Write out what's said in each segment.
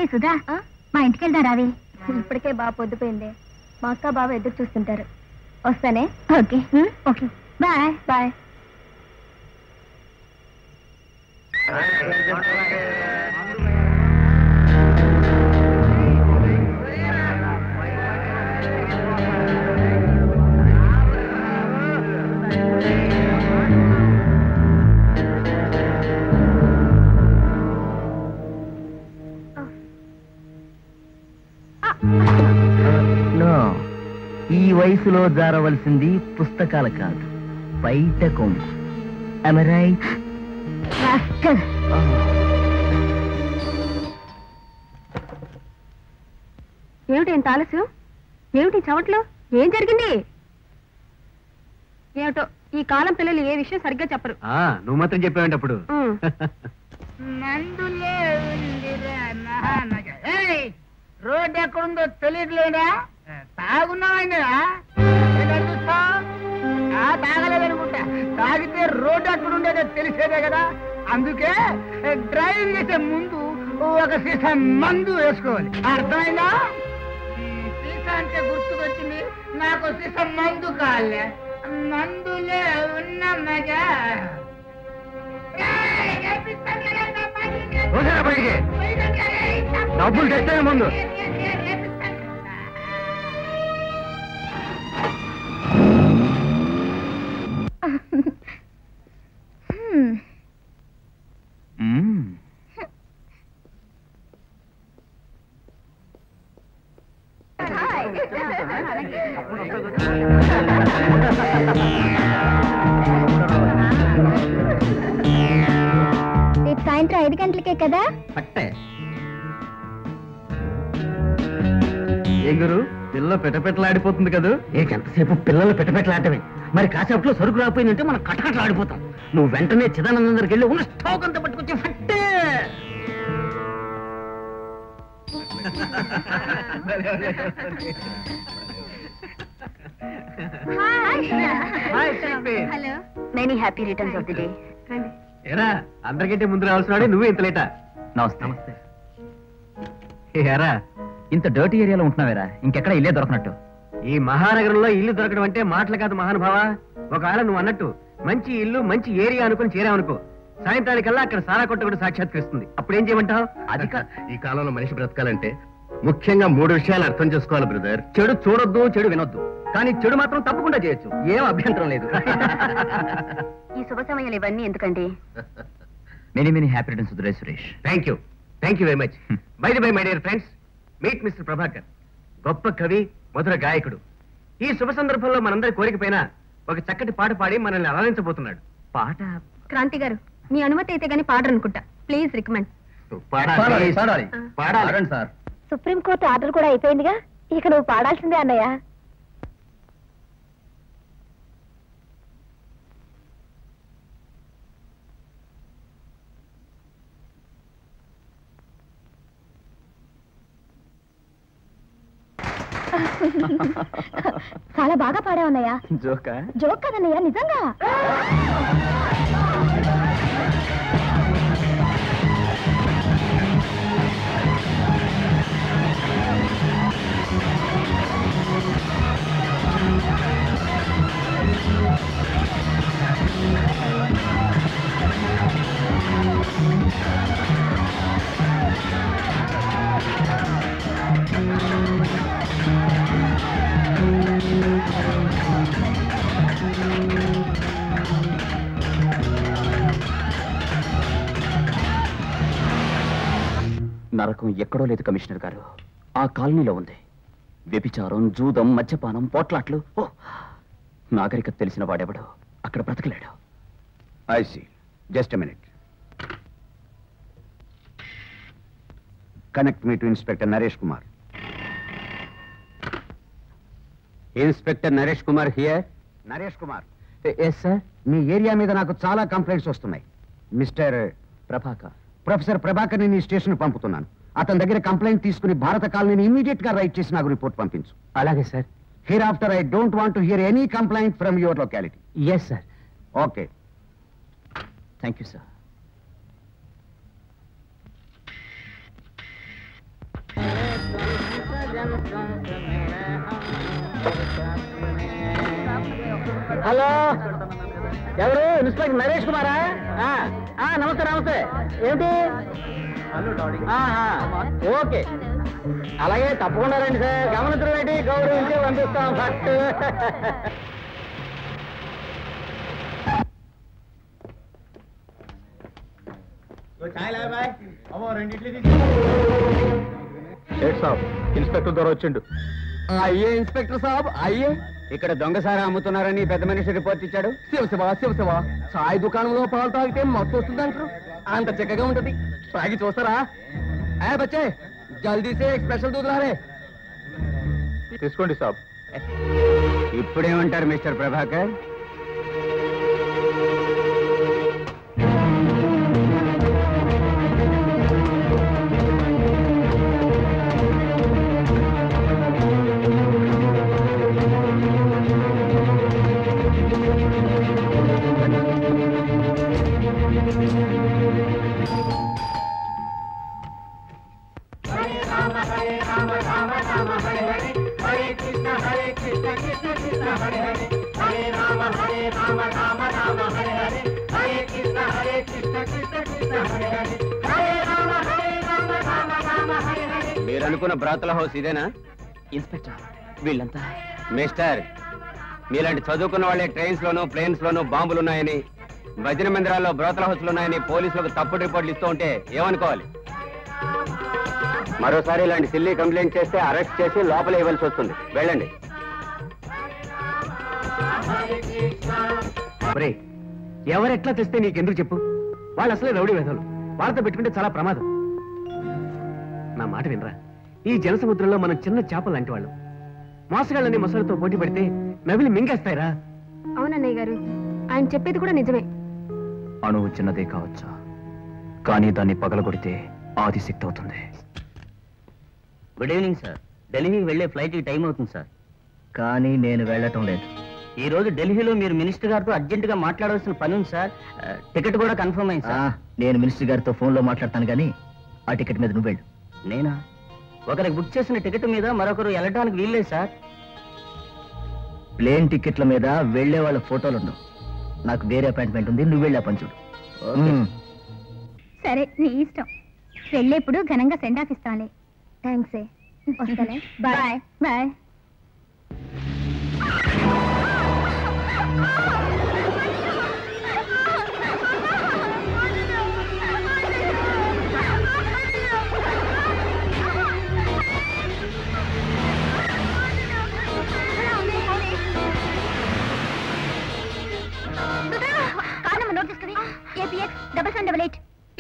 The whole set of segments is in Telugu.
ఏ సుధా, మా ఇంటికి వెళ్దాం రావి. ఇప్పటికే బాగా పొద్దుపోయింది. మా అక్క బావ ఎదురు చూస్తుంటారు. వస్తానే. Okay okay, bye bye. ఈ వయసులో జారవలసింది పుస్తకాలు కాదు, బయట కొంగు. ఏమిటి ఇంత ఆలస్యం? ఏమిటి చవట్లు? ఏం జరిగింది? ఏమిటో ఈ కాలం పిల్లలు ఏ విషయం సరిగ్గా చెప్పరు. నువ్వు మాత్రం చెప్పావంటే అప్పుడు. రోడ్డు ఎక్కడుందో తెలియట్లేదా? తాగున్నావా? తాగలేదనుకుంటా. తాగితే రోడ్డు ఎక్కడుండేదో తెలిసేదే కదా. అందుకే డ్రైవింగ్ చేసే ముందు ఒక సీసా మందు వేసుకోవాలి. అర్థమైందా? సీసా అంటే గుర్తుకొచ్చింది, నాకు సీసా మందు కాలే. మందులే ఉన్న మజా. డబ్బులు తెచ్చే ముందు సాయంత్రం 5 గంటలకే కదా? ఏం గురు, పిల్ల పెట్టపెట్టలాడిపోతుంది కదా? ఎంతసేపు పిల్లలు పెట్టపెట్టలాడటమే. మరి కాసేపులో సరుకు రాకపోయిందంటే మనం కటకటలాడిపోతాం. నువ్వు వెంటనే చిదానందం దగ్గరికి వెళ్ళి ఉన్న స్టోక్ అంతా పట్టుకొచ్చి ఫట్టే. Hello, many happy returns of the day. ఏరా, అందరికంటే ముందు రావాల్సిన నువ్వు ఇంత లేటా? నమస్తే. ఏరా, ఇంత డర్టీ ఏరియాలో ఉంటున్నావేరా? ఇంకెక్కడ ఇల్లే దొరకనట్టు. ఈ మహానగరంలో ఇల్లు దొరకడం అంటే మాటలు కాదు మహానుభావ. ఒకవేళ నువ్వు అన్నట్టు మంచి ఇల్లు మంచి ఏరియా అనుకుని చేరావనుకో, సాయంత్రానికల్లా అక్కడ సారా కొట్ట కూడా సాక్షాత్కరిస్తుంది. అప్పుడేం చేయమంటావు? అది ఈ కాలంలో మనిషి బ్రతకాలంటే ముఖ్యంగా 3 విషయాలు అర్థం చేసుకోవాలి బ్రదర్. చెడు చూడొద్దు, చెడు వినొద్దు, కానీ చెడు మాత్రం తప్పకుండా చేయొచ్చు. ఏం అభ్యంతరం లేదు. ఈ శుభ సమయాలు ఇవన్నీ ఎందుకండి? Many happy returns to the day Suresh. Thank you very much. By the by my dear friends, meet mister Prabhakar. గొప్ప కవి, మధుర గాయకుడు. ఈ శుభ సందర్భంలో మనందరి కోరిక పైన ఒక చక్కటి పాట పాడి మనల్ని అలరించబోతున్నాడు. పాట? క్రాంతి గారు, మీ అనుమతి అయితే గానీ పాడరనుకుంటా. Please recommend. పాడాలి సార్. సుప్రీంకోర్టు ఆర్డర్ కూడా అయిపోయిందిగా, ఇక నువ్వు పాడాల్సిందే అన్నయ్య. చాలా బాగా పాడావన్నయ్య. జోక్ కదన్నయ్య, నిజంగా. నరకం ఎక్కడో లేదు కమిషనర్ గారు, ఆ కాలనీలో ఉంది. వ్యభిచారం, జూదం, మద్యపానం, పోట్లాట్లు. నాగరికత తెలిసిన వాడెవడు అక్కడ బ్రతకలేడు. I see. Just a minute. Connect me to Inspector Naresh Kumar. Inspector Naresh Kumar here. Naresh Kumar. Yes, sir. Me area మీద నాకు చాలా కంప్లైంట్స్ వస్తున్నాయి. మిస్టర్ ప్రభాకర్. ప్రొఫెసర్ ప్రభాకర్ ని స్టేషన్ పంపుతున్నాను. అతని దగ్గర కంప్లైంట్ తీసుకుని భారత కాలనీని ఇమీడియట్ గా రైట్ చేసి నాకు రిపోర్ట్ పంపించు. అలాగే sir. Hereafter I don't want to hear any complaint from your locality. Yes sir. Okay. Thank you sir. Hello, ఎవరు? ఇన్స్పెక్టర్ నరేష్ కుమారా? నమస్తే నమస్తే. ఏంటి? ఓకే, అలాగే తప్పకుండా రండి సార్. గమనించడం ఏంటి, గౌరవించి పంపిస్తాం ఫస్ట్. ఇన్స్పెక్టర్ ద్వారా వచ్చిండు. అయ్యే ఇన్స్పెక్టర్ సాబ్, అయ్యే ఇక్కడ దొంగసారా అమ్ముతున్నారని పెద్ద మనిషి రిపోర్ట్ ఇచ్చాడు. శివశివ చాయ్ దుకాణంలో పాలు తాగితే మొత్తం వస్తుంది అంటారు. అంత చక్కగా ఉంటది, తాగి చూస్తారా? బచ్చే జల్దీ సే స్పెషల్ దూదులారే. తీసుకోండి సాబ్. ఇప్పుడేమంటారు మిస్టర్ ప్రభాకర్? మీరు అనుకున్న బ్రాతల హౌస్ ఇదేనా? ఇన్స్పెక్టర్, వీళ్ళంతా మిస్టర్, మీలాంటి చదువుకున్న వాళ్ళే ట్రైన్స్ లోను ప్లేన్స్ లోను బాంబులున్నాయని, భజన మందిరాల్లో బ్రోతల హౌస్లు ఉన్నాయని పోలీసులకు తప్పుడు రిపోర్ట్లు ఇస్తూ ఉంటే ఏమనుకోవాలి? మరోసారి ఇలాంటి సిల్లీ కంప్లైంట్ చేస్తే అరెస్ట్ చేసి లోపల ఇవ్వాల్సి వస్తుంది. వెళ్ళండి. ఎవరెట్లా తెస్తే నీకెందుకు చెప్పు? వాళ్ళు అసలే రౌడీ వేధలు, వాళ్ళతో పెట్టుకుంటే చాలా ప్రమాదం. నా మాట వినరా, ఈ జలసముద్రంలో మనం చిన్న చేపలు లాంటి వాళ్ళు. మోసగాళ్ళని మొసలతో పోటీ పడితే నవిలి మింగేస్తాయిరా. అవునన్నయ్య గారు, ఆయన చెప్పేది కూడా నిజమే. అణువు చిన్నదే కావచ్చు, కానీ దాన్ని పగలగొడితే ఆదిశక్తి అవుతుంది. Good evening sir. ఢిల్లీకి వెళ్లే ఫ్లైట్కి టైం అవుతుంది సార్. కానీ నేను వెళ్ళటం లేదు. ఈ రోజు ఢిల్లీలో మీరు మినిస్టర్ గారితో అర్జెంటుగా మాట్లాడవలసిన పని ఉంది సార్. టికెట్ కూడా కన్ఫర్మ్ అయింది సార్. నేను మినిస్టర్ గారితో ఫోన్లో మాట్లాడతాను, కానీ ఆ టికెట్ మీద నువ్వు వెళ్ళు. నేనా? ఒకరికి బుక్ చేసిన టికెట్ మీద మరొకరు వెళ్ళడానికి వీల్లేదు సార్. ప్లేన్ టికెట్ల మీద వెళ్లే వాళ్ళ ఫోటోలు ఉండవు. నాకు వేరే అపాయింట్మెంట్ ఉంది, నువ్వు వెళ్ళా పంచుడు. సరే, నీ ఇష్టం. వెళ్ళేప్పుడు ఘనంగా సెండ్ ఆఫ్ ఇస్తానులే. థ్యాంక్స్. వస్తానే. Bye bye.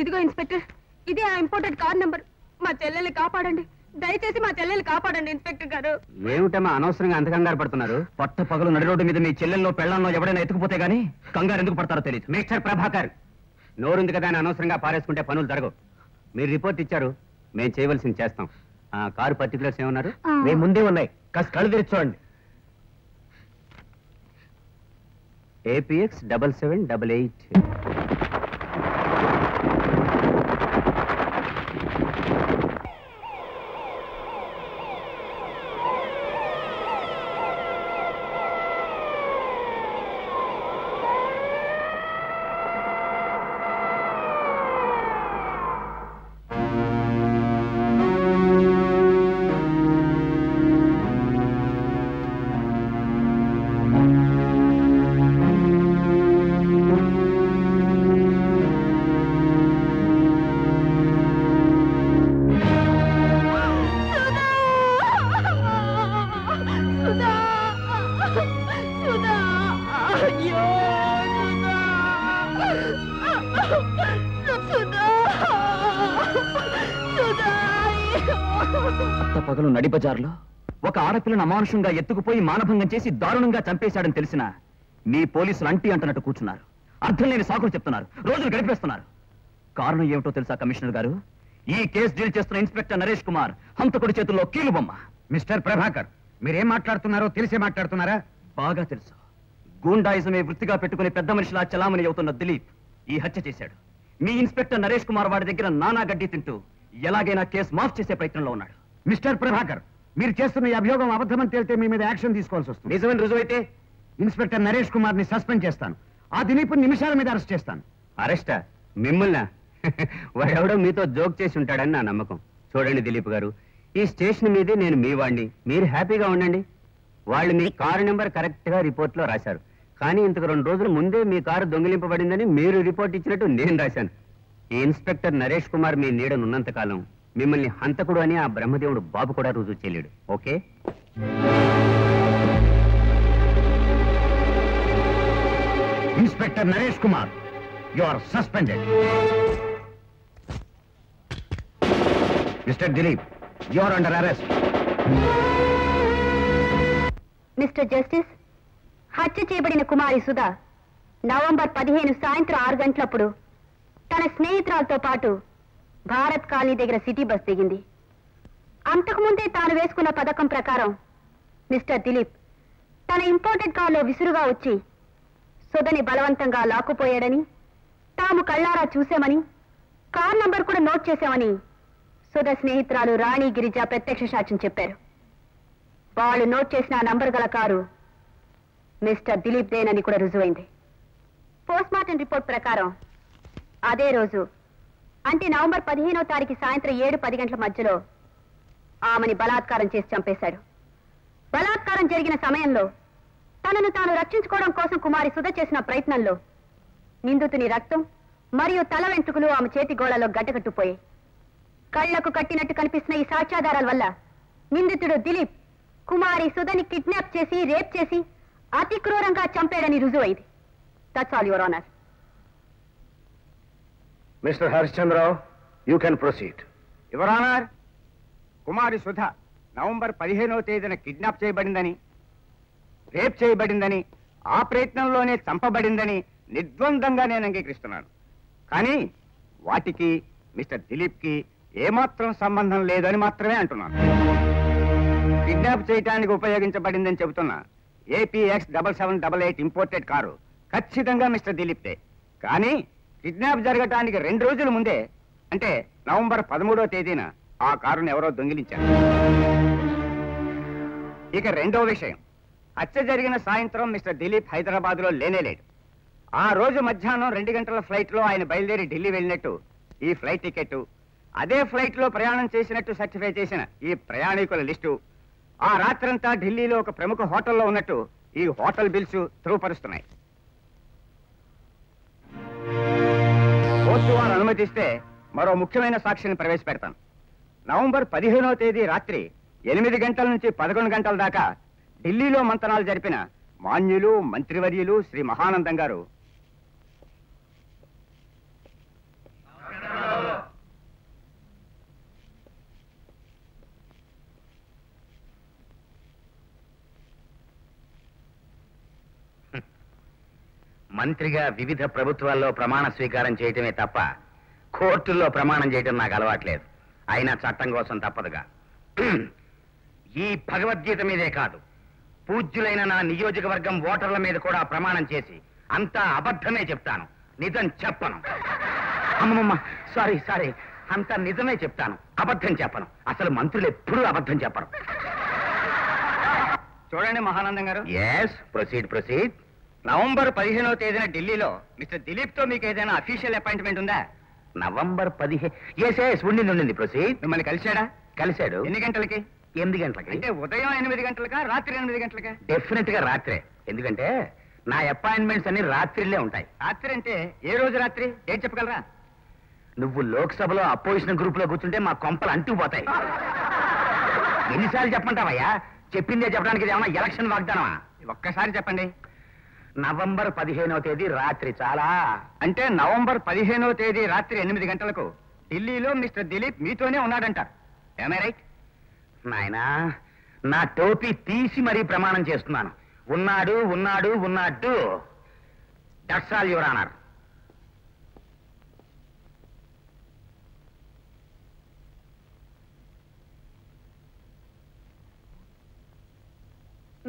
ఇదిగో ఇన్స్పెక్టర్, ఇదే ఆ ఇంపోర్టెడ్ కార్ నంబర్. మా చెల్లెల్ని కాపాడండి, దయచేసి మా చెల్లెల్ని కాపాడండి ఇన్స్పెక్టర్ గారు. ఏమిటమ్మా అనవసరంగా అంత కంగారు పడుతున్నారు? పట్ట పగలు నడి రోడ్డు మీద మీ చెల్లెల్లో పెళ్ళాల్లో ఎవడైనా ఎత్తుకుపోతే గానీ కంగారు ఎందుకు పడతారో తెలియదు. మిస్టర్ ప్రభాకర్, నోరుంది కదా అని అనవసరంగా పారేసుకుంటే పనులు జరగవు. మీరు రిపోర్ట్ ఇచ్చారు, మేము చేయవలసింది చేస్తాం. ఆ కారు పర్టికులర్స్ ఏమన్నారు? మేము ముందే ఉన్నాయి, కాస్త కళ్ళు తెరిచి చూడండి. APX 7788. పగలు నడి బజార్లో ఒక ఆడపిల్లను అమానుషంగా ఎత్తుకుపోయి మానభంగం చేసి దారుణంగా చంపేశాడని తెలిసిన మీ పోలీసులు అంటీ అంటున్నట్టు కూర్చున్నారు. అర్థం లేని సాకులు చెప్తున్నారు, రోజులు గడిపేస్తున్నారు. కారణం ఏమిటో తెలుసా కమిషనర్ గారు? ఈ కేసు డీల్ చేస్తున్న ఇన్స్పెక్టర్ నరేష్ కుమార్ హంతకుడి చేతుల్లో కీలుబొమ్మ. మిస్టర్ ప్రభాకర్, మీరేం మాట్లాడుతున్నారో తెలిసే మాట్లాడుతున్నారా? బాగా తెలుసు. గూండాయిజమే వృత్తిగా పెట్టుకుని పెద్ద మనిషిలా చలామణి అవుతున్న దిలీప్ ఈ హత్య చేశాడు. మీ ఇన్స్పెక్టర్ నరేష్ కుమార్ వాడి దగ్గర నానా గడ్డి తింటూ ఎలాగైనా కేసు మాఫ్ చేసే ప్రయత్నంలో ఉన్నాడు. మిస్టర్ ప్రభాకర్, మీరు చేస్తున్న ఈ అభియోగం అబద్ధమని తేలితే మీ మీద యాక్షన్ తీసుకోవాల్సి వస్తుంది. నిజమని రుజువైతే ఇన్స్పెక్టర్ నరేష్ కుమార్ ని సస్పెండ్ చేస్తాను. ఆ దిలీప్ నిమిషాల మీద అరెస్ట్ చేస్తాను. అరెస్టా? మిమ్మల్ని వాడెవడో మీతో జోక్ చేసి ఉంటాడని నా నమ్మకం. చూడండి దిలీప్ గారు, ఈ స్టేషన్ మీదే నేను మీ వాడిని, మీరు హ్యాపీగా ఉండండి. వాళ్ళు మీ కారు నెంబర్ కరెక్ట్ గా రిపోర్ట్ లో రాశారు, కానీ ఇంతకు 2 రోజుల ముందే మీ కారు దొంగిలింపబడిందని మీరు రిపోర్ట్ ఇచ్చినట్టు నేను రాశాను. ఈ ఇన్స్పెక్టర్ నరేష్ కుమార్ మీ నీడనున్నంత కాలం మిమ్మల్ని హంతకుడు అని ఆ బ్రహ్మదేవుడు బాబు కూడా రుజువు చేయలేడు. ఓకే? Inspector Naresh Kumar, you are suspended. Mister Dilip, you are under arrest. Mister justice, హత్య చేయబడిన కుమారి సుధా నవంబర్ 15 సాయంత్రం 6 గంటలప్పుడు తన స్నేహితురాలతో పాటు భారత్ కాలనీ దగ్గర సిటీ బస్ దిగింది. అంతకుముందే తాను వేసుకున్న పథకం ప్రకారం మిస్టర్ దిలీప్ తన ఇంపోర్టెడ్ కారులో విసురుగా వచ్చి సుధని బలవంతంగా లాక్కుపోయాడని, తాము కళ్ళారా చూశామని, కార్ నంబర్ కూడా నోట్ చేశామని సుధ స్నేహితురాలు రాణి గిరిజ ప్రత్యక్ష సాక్ష్యం చెప్పారు. వాళ్ళు నోట్ చేసిన ఆ నంబర్ గల కారు మిస్టర్ దిలీప్ దేనని కూడా రుజువైంది. పోస్ట్ మార్టం రిపోర్ట్ ప్రకారం అదే రోజు అంటే నవంబర్ 15వ తారీఖు సాయంత్రం 7-10 గంటల మధ్యలో ఆమెని బలాత్కారం చేసి చంపేశాడు. బలాత్కారం జరిగిన సమయంలో తనను తాను రక్షించుకోవడం కోసం కుమారి సుధ చేసిన ప్రయత్నంలో నిందితుని రక్తం మరియు తల వెంట్రుకలు ఆమె చేతి గోళలో గడ్డకట్టుపోయాయి. కళ్లకు కట్టినట్టు కనిపిస్తున్న ఈ సాక్ష్యాధారాల వల్ల నిందితుడు దిలీప్ కుమారి సుధని కిడ్నాప్ చేసి రేప్ చేసి అతి క్రూరంగా చంపాడని రుజువైంది. That's all your honour. Mister Harishchandrarao, you can proceed. Your honour, Kumari Sudha November 15వ తేదీన కిడ్నాప్ చేయబడిందని, రేప్ చేయబడిందని, ఆ ప్రయత్నంలోనే చంపబడిందని నిర్ద్వందంగా నేను అంగీకరిస్తున్నాను. కానీ వాటికి మిస్టర్ దిలీప్ కి ఏమాత్రం సంబంధం లేదని మాత్రమే అంటున్నాను. కిడ్నాప్ చేయడానికి ఉపయోగించబడిందని చెబుతున్న APX 7788 ఇంపోర్టెడ్ కారు ఖచ్చితంగా మిస్టర్ దిలీప్దే. కానీ కిడ్నాప్ జరగటానికి 2 రోజుల ముందే అంటే నవంబర్ 13వ తేదీన ఆ కారును ఎవరో దొంగిలించారు. ఇక రెండో విషయం, హత్య జరిగిన సాయంత్రం మిస్టర్ దిలీప్ హైదరాబాద్ లో లేనేలేడు. ఆ రోజు మధ్యాహ్నం 2 గంటల ఫ్లైట్ లో ఆయన బయలుదేరి ఢిల్లీ వెళ్ళినట్టు ఈ ఫ్లైట్ టికెట్, అదే ఫ్లైట్ లో ప్రయాణం చేసినట్టు సర్టిఫై చేసిన ఈ ప్రయాణికుల లిస్టు, ఆ రాత్రంతా ఢిల్లీలో ఒక ప్రముఖ హోటల్లో ఉన్నట్టు ఈ హోటల్ బిల్స్ ధృవపరుస్తున్నాయి. కోర్టు వారు అనుమతిస్తే మరో ముఖ్యమైన సాక్షిని ప్రవేశపెడతాను. నవంబర్ 15వ తేదీ రాత్రి 8 గంటల నుంచి 11 గంటల దాకా ఢిల్లీలో మంతనాలు జరిపిన మాన్యులు మంత్రివర్యులు శ్రీ మహానందం గారు మంత్రిగా వివిధ ప్రభుత్వాల్లో ప్రమాణ స్వీకారం చేయటమే తప్ప కోర్టుల్లో ప్రమాణం చేయటం నాకు అలవాట్లేదు. అయినా చట్టం కోసం తప్పదుగా. ఈ భగవద్గీత మీదే కాదు, పూజ్యులైన నా నియోజకవర్గం ఓటర్ల మీద కూడా ప్రమాణం చేసి అంతా అబద్ధమే చెప్తాను, నిజం చెప్పను. అమ్మమ్మ, సారీ, అంతా నిజమే చెప్తాను, అబద్ధం చెప్పను. అసలు మంత్రులు ఎప్పుడూ అబద్ధం చెప్పరు. చూడండి మహానందం గారు. Yes, proceed. నవంబర్ 15వ తేదీన ఢిల్లీలో మిస్టర్ దిలీప్ తో మీకు ఏదైనా అఫీషియల్ అపాయింట్మెంట్ ఉందా? నవంబర్ 15. ఎస్, ఉండింది. ప్రొసీడ్. మిమ్మల్ని కలిశాడా? కలిశాడు. ఎన్ని గంటలకి? 8 గంటలకి. అంటే ఉదయం 8 గంటలకా, రాత్రి 8 గంటలకా? డెఫినెట్ గా రాత్రే. ఎందుకంటే నా అపాయింట్మెంట్స్ అన్ని రాత్రిలే ఉంటాయి. రాత్రి అంటే ఏ రోజు రాత్రి? డేట్ చెప్పగలరా? నువ్వు లోక్సభలో అపోజిషన్ గ్రూప్ లో కూర్చుంటే మా కొంపలు అంటుకుపోతాయి. ఎన్నిసార్లు చెప్పంటావయ్యా? చెప్పిందే చెప్పడానికి ఇది ఏమన్నా ఎలక్షన్ వాగ్దానమా? ఒక్కసారి చెప్పండి. నవంబర్ 15వ తేదీ రాత్రి. చాలా. అంటే నవంబర్ 15వ తేదీ రాత్రి 8 గంటలకు ఢిల్లీలో మిస్టర్ దిలీప్ మీతోనే ఉన్నాడంటారు. ఏమే రైట్? నాయనా, నా టోపీ తీసి మరీ ప్రమాణం చేస్తున్నాను. ఉన్నాడు. That's all your honour.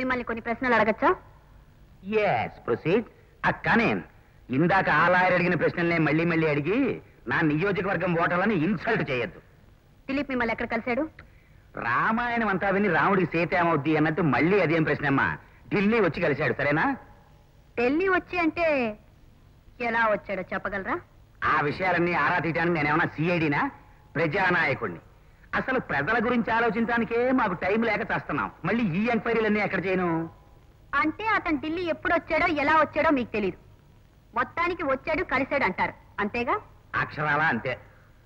మిమ్మల్ని కొన్ని ప్రశ్నలు అడగచ్చా? Yes, proceed. కానీ ఇందాక ఆ లాయర్ అడిగిన ప్రశ్నల్నే మళ్ళీ అడిగి నా నియోజకవర్గం ఓటర్లని ఇన్సల్ట్ చేయొద్దు. దిలీప్ మిమ్మల్ని ఎక్కడ కలిశాడు? రామాయణం అంతా విని రాముడికి సీత ఏమవుద్ది అన్నట్టు మళ్ళీ అదేం ప్రశ్నమ్మా. ఢిల్లీ వచ్చి కలిశాడు, సరేనా? ఢిల్లీ వచ్చి అంటే ఎలా వచ్చాడో చెప్పగలరా? ఆ విషయాలన్నీ ఆరా తీయడానికి నేనేమన్నా సిఐడినా, ప్రజానాయకుడిని. అసలు ప్రజల గురించి ఆలోచించడానికే మాకు టైం లేక చేస్తున్నాం. మళ్ళీ ఈ ఎంక్వైరీలన్నీ ఎక్కడ చేయను? అంటే అతను ఢిల్లీ ఎప్పుడు వచ్చాడో ఎలా వచ్చాడో మీకు తెలీదు. మొత్తానికి వచ్చాడు, కలిశాడు అంటారు, అంతేగా? అక్షరాలా అంతే.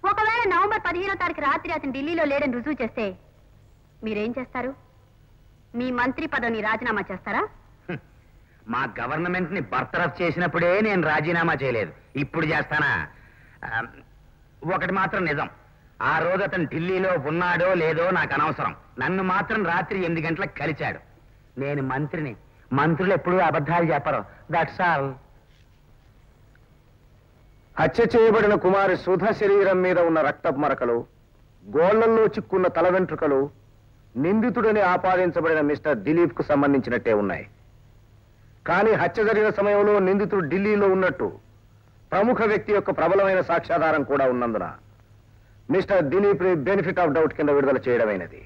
ఒకవేళ నవంబర్ 15వ తారీఖు రాత్రి అతను ఢిల్లీలో లేడని రుజువు చేస్తే మీరేం చేస్తారు? మీ మంత్రి పదవిని రాజీనామా చేస్తారా? మా గవర్నమెంట్ ని బర్తరఫ్ చేసినప్పుడే నేను రాజీనామా చేయలేదు, ఇప్పుడు చేస్తానా? ఒకటి మాత్రం నిజం, ఆ రోజు అతను ఢిల్లీలో ఉన్నాడో లేదో నాకు అనవసరం. నన్ను మాత్రం రాత్రి 8 గంటలకు కలిశాడు. నేను మంత్రిని, మంత్రులు ఎప్పుడూ అబద్ధాలు చెప్పరు. That's all. హత్య చేయబడిన కుమారి సుధ శరీరం మీద ఉన్న రక్తపు మరకలు, గోళ్లల్లో చిక్కున్న తల వెంట్రుకలు నిందితుడని ఆపాదించబడిన మిస్టర్ దిలీప్ కు సంబంధించినట్టే ఉన్నాయి. కానీ హత్య జరిగిన సమయంలో నిందితుడు ఢిల్లీలో ఉన్నట్టు ప్రముఖ వ్యక్తి యొక్క ప్రబలమైన సాక్ష్యాధారం కూడా ఉన్నందున మిస్టర్ దిలీప్ ని బెనిఫిట్ ఆఫ్ డౌట్ కింద విడుదల చేయడమైనది.